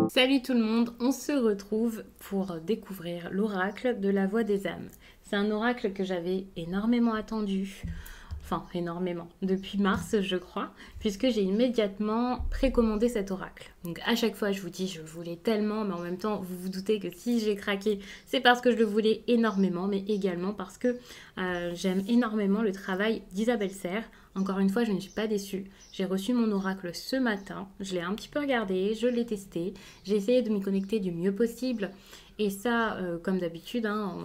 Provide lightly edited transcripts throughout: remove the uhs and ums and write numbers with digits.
Salut tout le monde, on se retrouve pour découvrir l'oracle de la voix des âmes. C'est un oracle que j'avais énormément attendu, enfin énormément, depuis mars je crois, puisque j'ai immédiatement précommandé cet oracle. Donc à chaque fois je vous dis je le voulais tellement, mais en même temps vous vous doutez que si j'ai craqué, c'est parce que je le voulais énormément, mais également parce que j'aime énormément le travail d'Isabelle Serre. Encore une fois, je ne suis pas déçue. J'ai reçu mon oracle ce matin, je l'ai un petit peu regardé, je l'ai testé, j'ai essayé de m'y connecter du mieux possible. Et ça, comme d'habitude, hein,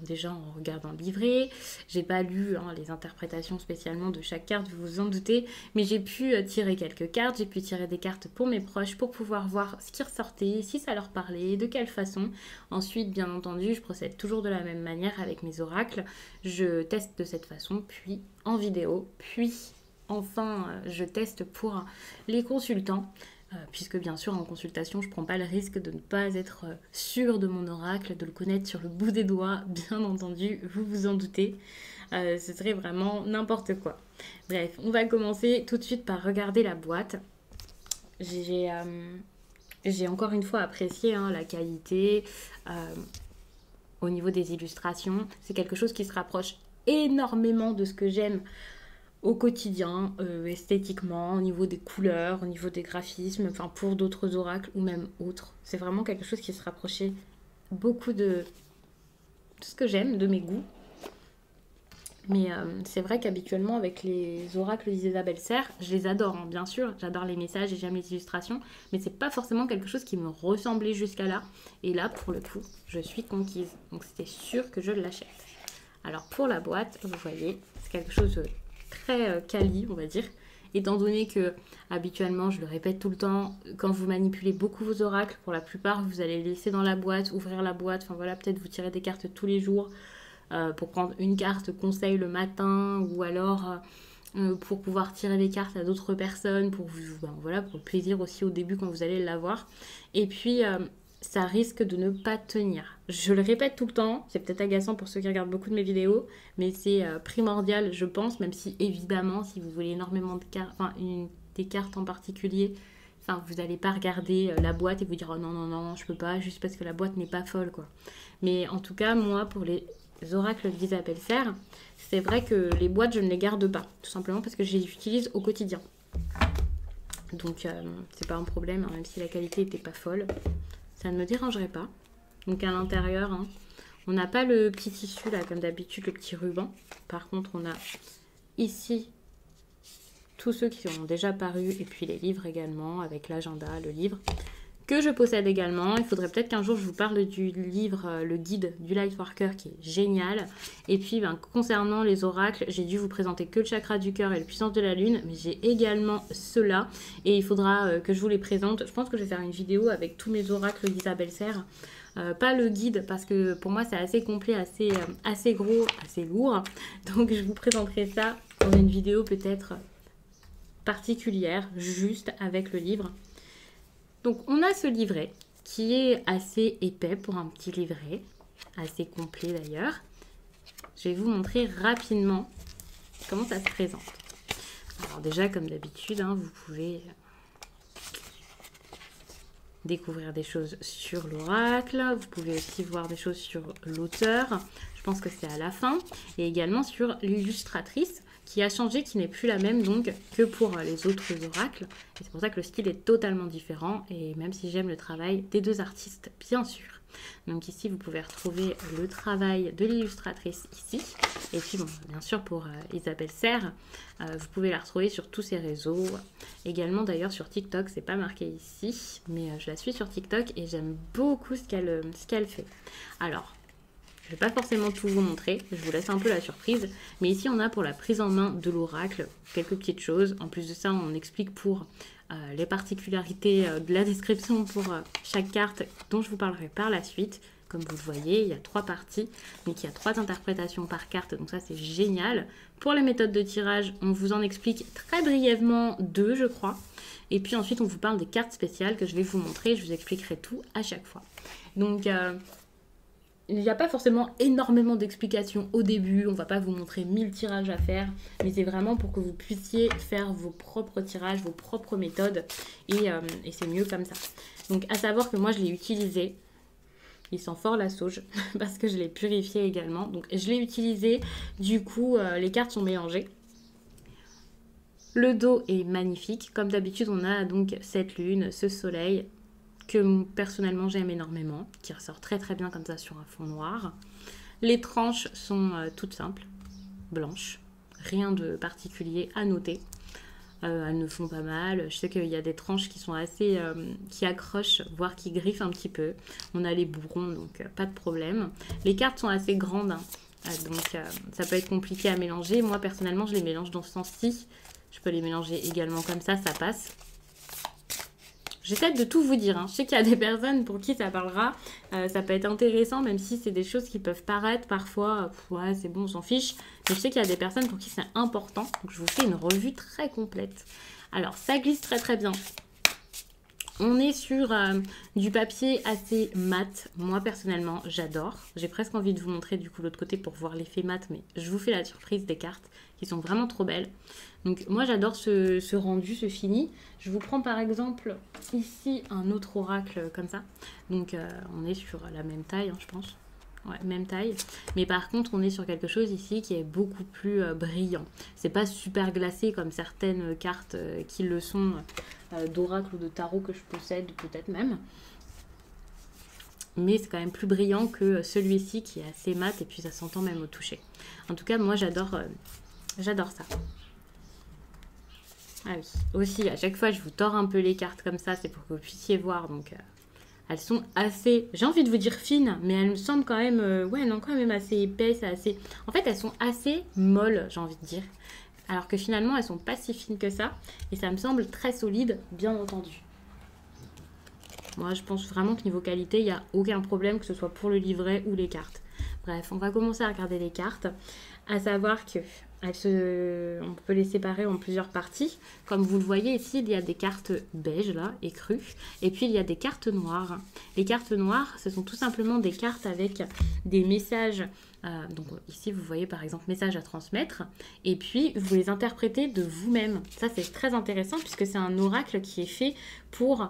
déjà en regardant le livret, j'ai pas lu les interprétations spécialement de chaque carte, vous vous en doutez, mais j'ai pu tirer quelques cartes, j'ai pu tirer des cartes pour mes proches pour pouvoir voir ce qui ressortait, si ça leur parlait, de quelle façon. Ensuite, bien entendu, je procède toujours de la même manière avec mes oracles. Je teste de cette façon, puis en vidéo, puis enfin je teste pour les consultants. Puisque bien sûr en consultation je ne prends pas le risque de ne pas être sûre de mon oracle, de le connaître sur le bout des doigts, bien entendu, vous vous en doutez, ce serait vraiment n'importe quoi. Bref, on va commencer tout de suite par regarder la boîte. J'ai encore une fois apprécié la qualité au niveau des illustrations, c'est quelque chose qui se rapproche énormément de ce que j'aime au quotidien, esthétiquement, au niveau des couleurs, au niveau des graphismes, enfin pour d'autres oracles ou même autres. C'est vraiment quelque chose qui se rapprochait beaucoup de ce que j'aime, de mes goûts. Mais c'est vrai qu'habituellement avec les oracles d'Isabelle Serre, je les adore, hein, bien sûr, j'adore les messages et j'aime les illustrations, mais c'est pas forcément quelque chose qui me ressemblait jusqu'à là. Et là, pour le coup, je suis conquise. Donc c'était sûr que je l'achète. Alors pour la boîte, vous voyez, c'est quelque chose de très quali, on va dire, étant donné que habituellement, je le répète tout le temps, quand vous manipulez beaucoup vos oracles, pour la plupart, vous allez les laisser dans la boîte, ouvrir la boîte, enfin voilà, peut-être vous tirez des cartes tous les jours pour prendre une carte conseil le matin, ou alors pour pouvoir tirer des cartes à d'autres personnes, pour vous, voilà, pour le plaisir aussi au début quand vous allez l'avoir. Et puis ça risque de ne pas tenir. Je le répète tout le temps, c'est peut-être agaçant pour ceux qui regardent beaucoup de mes vidéos, mais c'est primordial, je pense, même si évidemment, si vous voulez énormément de cartes, enfin des cartes en particulier, enfin vous n'allez pas regarder la boîte et vous dire oh non, non, non, je peux pas, juste parce que la boîte n'est pas folle, quoi. Mais en tout cas, moi, pour les oracles d'Isabelle Serre, c'est vrai que les boîtes, je ne les garde pas, tout simplement parce que je les utilise au quotidien. Donc, c'est pas un problème, hein, même si la qualité n'était pas folle. Ça ne me dérangerait pas. Donc à l'intérieur, on n'a pas le petit tissu là comme d'habitude, le petit ruban. Par contre, on a ici tous ceux qui ont déjà paru et puis les livres également avec l'agenda, le livre que je possède également. Il faudrait peut-être qu'un jour je vous parle du livre, le guide du Lightworker qui est génial. Et puis concernant les oracles, j'ai dû vous présenter que le chakra du cœur et le puissance de la lune, mais j'ai également ceux-là et il faudra que je vous les présente. Je pense que je vais faire une vidéo avec tous mes oracles d'Isabelle Serre. Pas le guide parce que pour moi c'est assez complet, assez gros, assez lourd. Donc je vous présenterai ça dans une vidéo peut-être particulière, juste avec le livre. Donc on a ce livret qui est assez épais pour un petit livret, assez complet d'ailleurs. Je vais vous montrer rapidement comment ça se présente. Alors déjà comme d'habitude, vous pouvez découvrir des choses sur l'oracle, vous pouvez aussi voir des choses sur l'auteur, je pense que c'est à la fin, et également sur l'illustratrice qui a changé, qui n'est plus la même donc que pour les autres oracles. Et c'est pour ça que le style est totalement différent, et même si j'aime le travail des deux artistes, bien sûr. Donc ici, vous pouvez retrouver le travail de l'illustratrice ici. Et puis, bon, bien sûr, pour Isabelle Serre, vous pouvez la retrouver sur tous ses réseaux. Également, d'ailleurs, sur TikTok, c'est pas marqué ici, mais je la suis sur TikTok et j'aime beaucoup ce qu'elle fait. Alors, je ne vais pas forcément tout vous montrer, je vous laisse un peu la surprise. Mais ici, on a pour la prise en main de l'oracle quelques petites choses. En plus de ça, on explique pour les particularités de la description pour chaque carte dont je vous parlerai par la suite. Comme vous le voyez, il y a 3 parties, donc il y a 3 interprétations par carte, donc ça c'est génial. Pour les méthodes de tirage, on vous en explique très brièvement 2, je crois. Et puis ensuite, on vous parle des cartes spéciales que je vais vous montrer, je vous expliquerai tout à chaque fois. Donc, il n'y a pas forcément énormément d'explications au début, on va pas vous montrer 1000 tirages à faire, mais c'est vraiment pour que vous puissiez faire vos propres tirages, vos propres méthodes, et c'est mieux comme ça. Donc à savoir que moi je l'ai utilisé, il sent fort la sauge, parce que je l'ai purifié également, donc je l'ai utilisé, du coup les cartes sont mélangées. Le dos est magnifique, comme d'habitude on a donc cette lune, ce soleil, que personnellement j'aime énormément, qui ressort très très bien comme ça sur un fond noir. Les tranches sont toutes simples, blanches, rien de particulier à noter. Elles ne font pas mal. Je sais qu'il y a des tranches qui sont assez, qui accrochent, voire qui griffent un petit peu. On a les bourrons, donc pas de problème. Les cartes sont assez grandes, hein, donc ça peut être compliqué à mélanger. Moi personnellement je les mélange dans ce sens-ci. Je peux les mélanger également comme ça passe. J'essaie de tout vous dire, hein. Je sais qu'il y a des personnes pour qui ça parlera, ça peut être intéressant, même si c'est des choses qui peuvent paraître parfois, ouais c'est bon, on s'en fiche, mais je sais qu'il y a des personnes pour qui c'est important, donc je vous fais une revue très complète. Alors ça glisse très très bien. On est sur du papier assez mat, moi personnellement j'adore, j'ai presque envie de vous montrer du coup l'autre côté pour voir l'effet mat, mais je vous fais la surprise des cartes qui sont vraiment trop belles. Donc moi j'adore ce rendu, ce fini. Je vous prends par exemple ici un autre oracle comme ça. Donc on est sur la même taille, hein, je pense. Ouais, même taille. Mais par contre on est sur quelque chose ici qui est beaucoup plus brillant. C'est pas super glacé comme certaines cartes qui le sont d'oracle ou de tarot que je possède peut-être même. Mais c'est quand même plus brillant que celui-ci qui est assez mat et puis ça s'entend même au toucher. En tout cas moi j'adore ça. Ah oui, aussi à chaque fois je vous tords un peu les cartes comme ça, c'est pour que vous puissiez voir. Donc elles sont assez, j'ai envie de vous dire fines, mais elles me semblent quand même, ouais non quand même assez épaisses, assez... En fait elles sont assez molles, j'ai envie de dire. Alors que finalement elles sont pas si fines que ça. Et ça me semble très solide, bien entendu. Moi je pense vraiment que niveau qualité, il n'y a aucun problème, que ce soit pour le livret ou les cartes. Bref, on va commencer à regarder les cartes. À savoir que on peut les séparer en plusieurs parties. Comme vous le voyez ici, il y a des cartes beige là, écrues. Et puis il y a des cartes noires. Les cartes noires, ce sont tout simplement des cartes avec des messages. Donc ici, vous voyez par exemple messages à transmettre. Et puis, vous les interprétez de vous-même. Ça, c'est très intéressant puisque c'est un oracle qui est fait pour...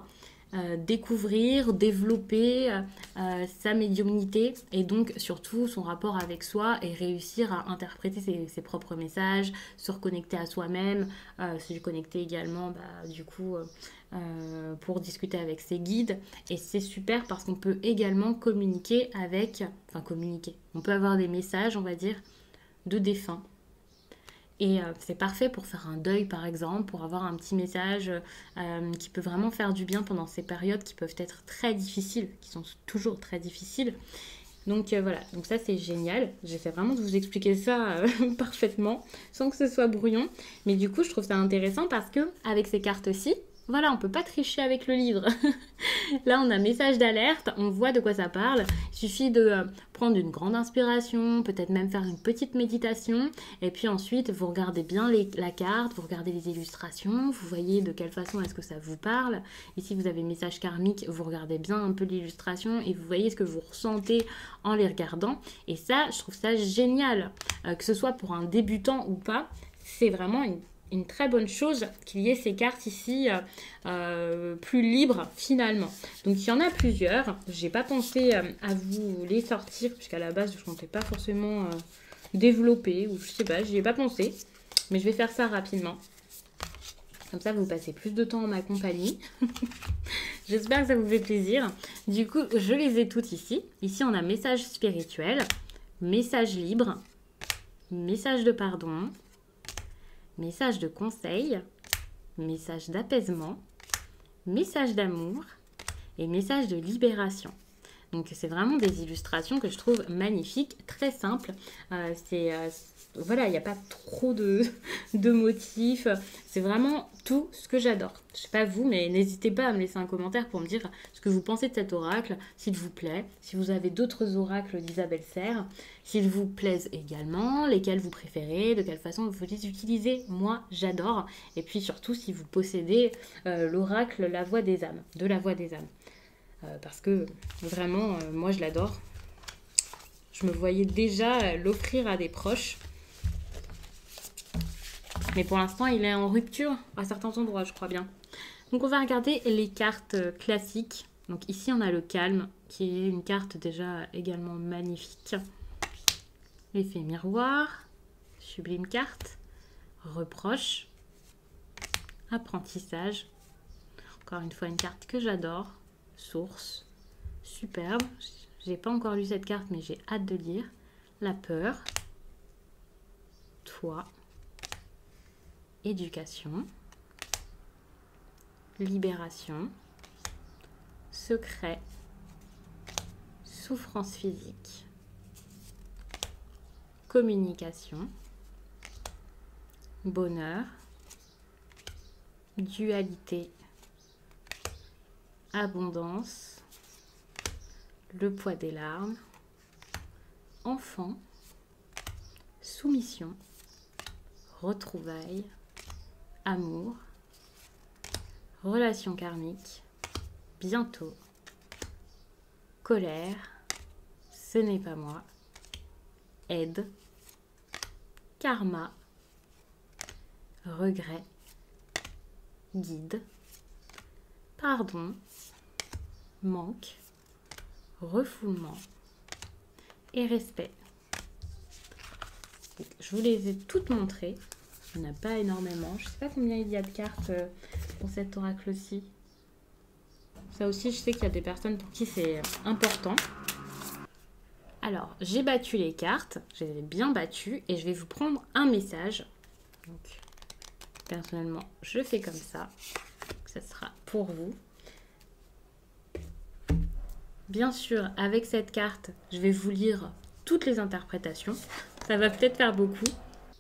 découvrir, développer sa médiumnité et donc surtout son rapport avec soi et réussir à interpréter ses propres messages, se reconnecter à soi-même, se connecter également du coup pour discuter avec ses guides. Et c'est super parce qu'on peut également communiquer avec, enfin communiquer, on peut avoir des messages on va dire de défunts. Et c'est parfait pour faire un deuil par exemple, pour avoir un petit message qui peut vraiment faire du bien pendant ces périodes qui peuvent être très difficiles, qui sont toujours très difficiles. Donc voilà, donc ça c'est génial. J'essaie vraiment de vous expliquer ça parfaitement, sans que ce soit brouillon. Mais du coup je trouve ça intéressant parce que avec ces cartes-ci, voilà, on ne peut pas tricher avec le livre. Là, on a message d'alerte, on voit de quoi ça parle. Il suffit de prendre une grande inspiration, peut-être même faire une petite méditation. Et puis ensuite, vous regardez bien la carte, vous regardez les illustrations, vous voyez de quelle façon est-ce que ça vous parle. Ici, vous avez message karmique, vous regardez bien un peu l'illustration et vous voyez ce que vous ressentez en les regardant. Et ça, je trouve ça génial. Que ce soit pour un débutant ou pas, c'est vraiment une très bonne chose qu'il y ait ces cartes ici plus libres finalement. Donc il y en a plusieurs. J'ai pas pensé à vous les sortir puisqu'à la base je ne comptais pas forcément développer ou je sais pas, j'y ai pas pensé. Mais je vais faire ça rapidement. Comme ça vous passez plus de temps en ma compagnie. J'espère que ça vous fait plaisir. Du coup je les ai toutes ici. Ici on a message spirituel, message libre, message de pardon, message de conseil, message d'apaisement, message d'amour et message de libération. Donc c'est vraiment des illustrations que je trouve magnifiques, très simples. Voilà, il n'y a pas trop de motifs. C'est vraiment tout ce que j'adore. Je ne sais pas vous, mais n'hésitez pas à me laisser un commentaire pour me dire ce que vous pensez de cet oracle, s'il vous plaît, si vous avez d'autres oracles d'Isabelle Serre, s'ils vous plaisent également, lesquels vous préférez, de quelle façon vous les utilisez. Moi, j'adore. Et puis surtout, si vous possédez l'oracle La Voix des âmes, de La Voix des âmes. Parce que vraiment, moi, je l'adore. Je me voyais déjà l'offrir à des proches. Mais pour l'instant, il est en rupture à certains endroits, je crois bien. Donc on va regarder les cartes classiques. Donc ici, on a le calme, qui est une carte déjà également magnifique. L'effet miroir, sublime carte, reproche, apprentissage. Encore une fois, une carte que j'adore. Source, superbe. J'ai pas encore lu cette carte, mais j'ai hâte de lire. La peur, toi, éducation, libération, secret, souffrance physique, communication, bonheur, dualité, abondance, le poids des larmes, enfant, soumission, retrouvailles, amour, relation karmique, bientôt, colère, ce n'est pas moi, aide, karma, regret, guide, pardon, manque, refoulement et respect. Je vous les ai toutes montrées. Il n'y en a pas énormément. Je ne sais pas combien il y a de cartes pour cet oracle-ci. Ça aussi, je sais qu'il y a des personnes pour qui c'est important. Alors, j'ai battu les cartes. Je les ai bien battues. Et je vais vous prendre un message. Donc, personnellement, je fais comme ça. Ça sera pour vous. Bien sûr, avec cette carte, je vais vous lire toutes les interprétations. Ça va peut-être faire beaucoup.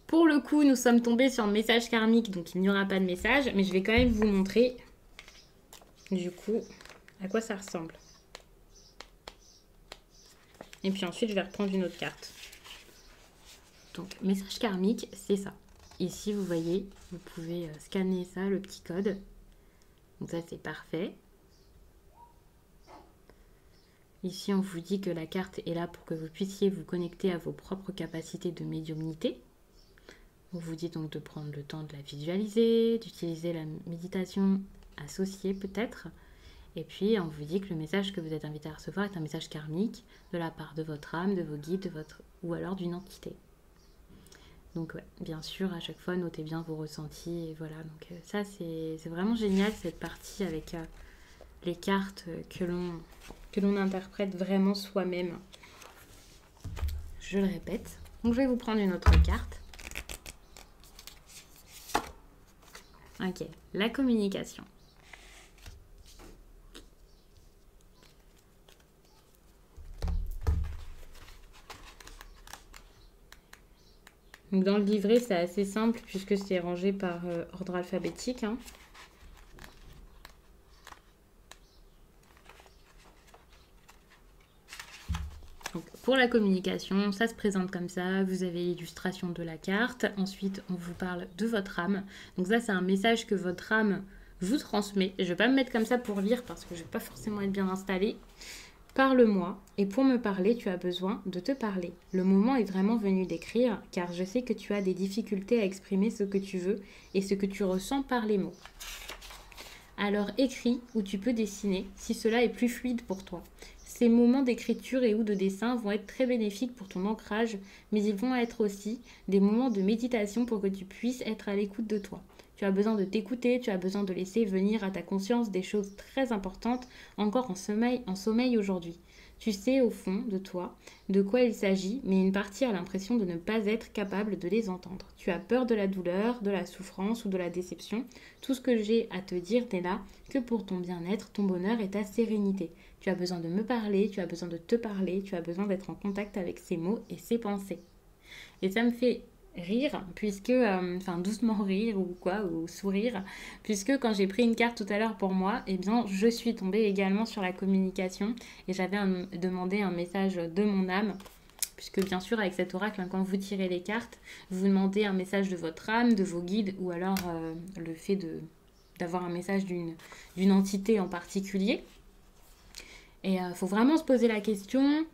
Pour le coup, nous sommes tombés sur le message karmique, donc il n'y aura pas de message. Mais je vais quand même vous montrer, du coup, à quoi ça ressemble. Et puis ensuite, je vais reprendre une autre carte. Donc, message karmique, c'est ça. Ici, vous voyez, vous pouvez scanner ça, le petit code. Donc ça, c'est parfait. Ici, on vous dit que la carte est là pour que vous puissiez vous connecter à vos propres capacités de médiumnité. On vous dit donc de prendre le temps de la visualiser, d'utiliser la méditation associée peut-être. Et puis, on vous dit que le message que vous êtes invité à recevoir est un message karmique de la part de votre âme, de vos guides, ou alors d'une entité. Donc, ouais, bien sûr, à chaque fois, notez bien vos ressentis. Et voilà, donc ça, c'est vraiment génial, cette partie avec les cartes que l'on interprète vraiment soi-même. Je le répète. Donc, je vais vous prendre une autre carte. Ok, la communication. Donc dans le livret, c'est assez simple puisque c'est rangé par ordre alphabétique. Hein. Donc, pour la communication, ça se présente comme ça. Vous avez l'illustration de la carte. Ensuite, on vous parle de votre âme. Donc ça, c'est un message que votre âme vous transmet. Je ne vais pas me mettre comme ça pour lire parce que je ne vais pas forcément être bien installée. Parle-moi, et pour me parler, tu as besoin de te parler. Le moment est vraiment venu d'écrire, car je sais que tu as des difficultés à exprimer ce que tu veux et ce que tu ressens par les mots. Alors écris ou tu peux dessiner si cela est plus fluide pour toi. Ces moments d'écriture et ou de dessin vont être très bénéfiques pour ton ancrage, mais ils vont être aussi des moments de méditation pour que tu puisses être à l'écoute de toi. Tu as besoin de t'écouter, tu as besoin de laisser venir à ta conscience des choses très importantes encore en sommeil aujourd'hui. Tu sais au fond de toi de quoi il s'agit, mais une partie a l'impression de ne pas être capable de les entendre. Tu as peur de la douleur, de la souffrance ou de la déception. Tout ce que j'ai à te dire n'est là que pour ton bien-être, ton bonheur et ta sérénité. Tu as besoin de me parler, tu as besoin de te parler, tu as besoin d'être en contact avec ces mots et ces pensées. Et ça me fait rire, puisque, doucement rire ou quoi, ou sourire, puisque quand j'ai pris une carte tout à l'heure pour moi, eh bien, je suis tombée également sur la communication et j'avais demandé un message de mon âme, puisque bien sûr, avec cet oracle, quand vous tirez les cartes, vous demandez un message de votre âme, de vos guides, ou alors le fait d'avoir un message d'une entité en particulier. Et il faut vraiment se poser la question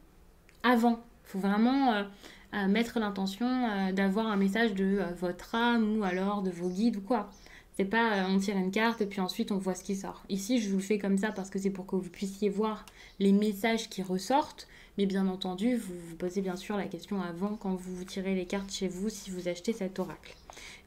avant. faut vraiment mettre l'intention d'avoir un message de votre âme ou alors de vos guides ou quoi. C'est pas on tire une carte et puis ensuite on voit ce qui sort. Ici, je vous le fais comme ça parce que c'est pour que vous puissiez voir les messages qui ressortent. Mais bien entendu, vous vous posez bien sûr la question avant quand vous tirez les cartes chez vous si vous achetez cet oracle.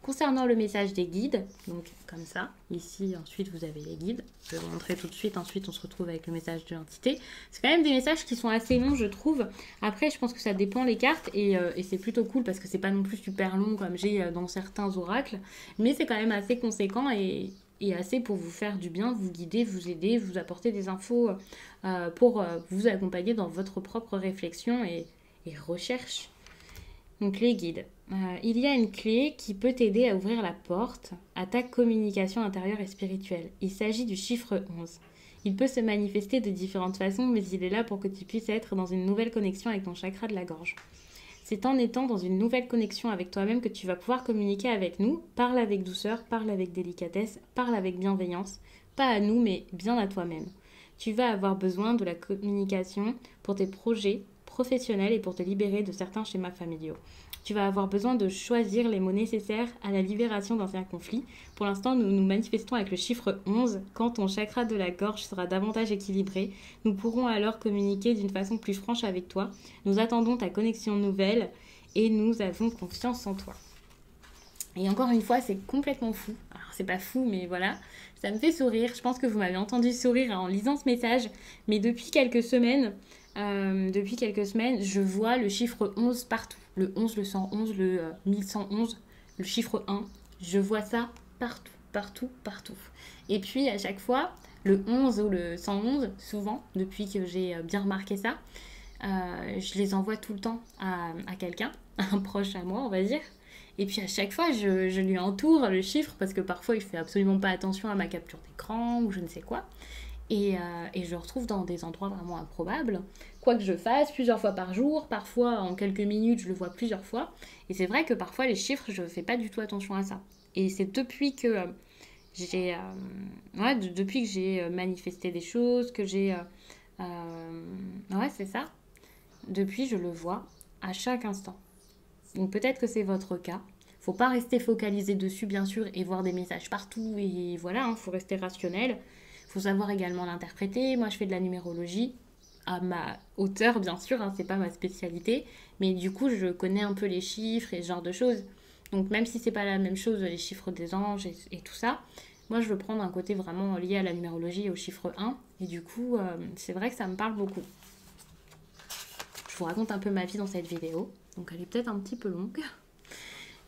Concernant le message des guides, donc comme ça, ici ensuite vous avez les guides, je vais vous montrer tout de suite, ensuite on se retrouve avec le message de l'entité. C'est quand même des messages qui sont assez longs je trouve, après je pense que ça dépend les cartes et c'est plutôt cool parce que c'est pas non plus super long comme j'ai dans certains oracles, mais c'est quand même assez conséquent et assez pour vous faire du bien, vous guider, vous aider, vous apporter des infos pour vous accompagner dans votre propre réflexion et recherche. Donc les guides. Il y a une clé qui peut t'aider à ouvrir la porte à ta communication intérieure et spirituelle. Il s'agit du chiffre 11. Il peut se manifester de différentes façons, mais il est là pour que tu puisses être dans une nouvelle connexion avec ton chakra de la gorge. C'est en étant dans une nouvelle connexion avec toi-même que tu vas pouvoir communiquer avec nous. Parle avec douceur, parle avec délicatesse, parle avec bienveillance. Pas à nous, mais bien à toi-même. Tu vas avoir besoin de la communication pour tes projets professionnels et pour te libérer de certains schémas familiaux. Tu vas avoir besoin de choisir les mots nécessaires à la libération d'anciens conflits. Pour l'instant, nous nous manifestons avec le chiffre 11. Quand ton chakra de la gorge sera davantage équilibré, nous pourrons alors communiquer d'une façon plus franche avec toi. Nous attendons ta connexion nouvelle et nous avons confiance en toi. Et encore une fois, c'est complètement fou. Alors, c'est pas fou, mais voilà. Ça me fait sourire. Je pense que vous m'avez entendu sourire en lisant ce message. Mais depuis quelques semaines, je vois le chiffre 11 partout. Le 11, le 111, le 1111, le chiffre 1. Je vois ça partout, partout, partout. Et puis, à chaque fois, le 11 ou le 111, souvent, depuis que j'ai bien remarqué ça, je les envoie tout le temps à quelqu'un, un proche à moi, on va dire. Et puis à chaque fois, je lui entoure le chiffre parce que parfois, il fait absolument pas attention à ma capture d'écran ou je ne sais quoi. Et je le retrouve dans des endroits vraiment improbables. Quoi que je fasse, plusieurs fois par jour, parfois en quelques minutes, je le vois plusieurs fois. Et c'est vrai que parfois, les chiffres, je ne fais pas du tout attention à ça. Et c'est depuis que depuis que j'ai manifesté des choses, que j'ai... ouais, c'est ça. Depuis, je le vois à chaque instant. Donc peut-être que c'est votre cas. Faut pas rester focalisé dessus, bien sûr, et voir des messages partout. Et voilà, faut rester rationnel. Faut savoir également l'interpréter. Moi, je fais de la numérologie à ma hauteur, bien sûr. C'est pas ma spécialité. Mais du coup, je connais un peu les chiffres et ce genre de choses. Donc même si c'est pas la même chose, les chiffres des anges et tout ça, moi, je veux prendre un côté vraiment lié à la numérologie et au chiffre 1. Et du coup, c'est vrai que ça me parle beaucoup. Je vous raconte un peu ma vie dans cette vidéo. Donc elle est peut-être un petit peu longue.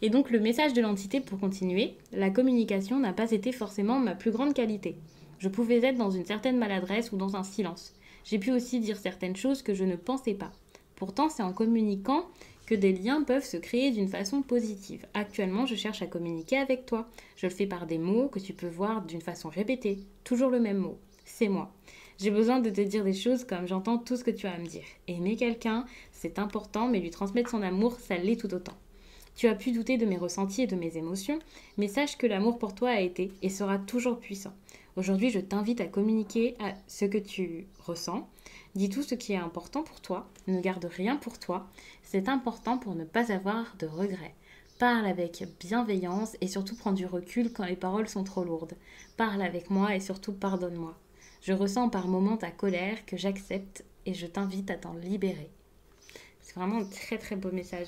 Et donc le message de l'entité pour continuer, la communication n'a pas été forcément ma plus grande qualité. Je pouvais être dans une certaine maladresse ou dans un silence. J'ai pu aussi dire certaines choses que je ne pensais pas. Pourtant, c'est en communiquant que des liens peuvent se créer d'une façon positive. Actuellement, je cherche à communiquer avec toi. Je le fais par des mots que tu peux voir d'une façon répétée. Toujours le même mot. C'est moi. J'ai besoin de te dire des choses comme j'entends tout ce que tu as à me dire. Aimer quelqu'un, c'est important, mais lui transmettre son amour, ça l'est tout autant. Tu as pu douter de mes ressentis et de mes émotions, mais sache que l'amour pour toi a été et sera toujours puissant. Aujourd'hui, je t'invite à communiquer à ce que tu ressens. Dis tout ce qui est important pour toi, ne garde rien pour toi. C'est important pour ne pas avoir de regrets. Parle avec bienveillance et surtout prends du recul quand les paroles sont trop lourdes. Parle avec moi et surtout pardonne-moi. Je ressens par moments ta colère que j'accepte et je t'invite à t'en libérer. C'est vraiment un très très beau message.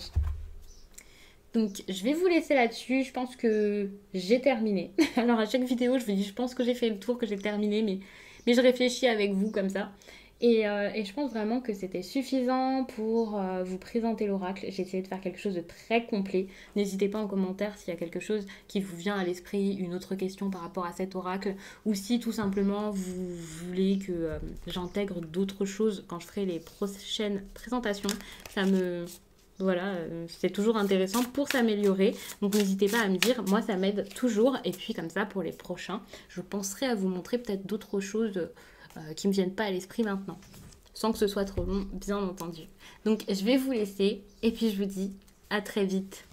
Donc je vais vous laisser là-dessus, je pense que j'ai terminé. Alors à chaque vidéo je vous dis je pense que j'ai fait le tour, que j'ai terminé, mais je réfléchis avec vous comme ça. Et je pense vraiment que c'était suffisant pour vous présenter l'oracle. J'ai essayé de faire quelque chose de très complet. N'hésitez pas en commentaire s'il y a quelque chose qui vous vient à l'esprit, une autre question par rapport à cet oracle, ou si tout simplement vous voulez que j'intègre d'autres choses quand je ferai les prochaines présentations. Voilà, c'est toujours intéressant pour s'améliorer. Donc n'hésitez pas à me dire, moi ça m'aide toujours. Et puis comme ça, pour les prochains, je penserai à vous montrer peut-être d'autres choses qui ne me viennent pas à l'esprit maintenant. Sans que ce soit trop long, bien entendu. Donc je vais vous laisser et puis je vous dis à très vite.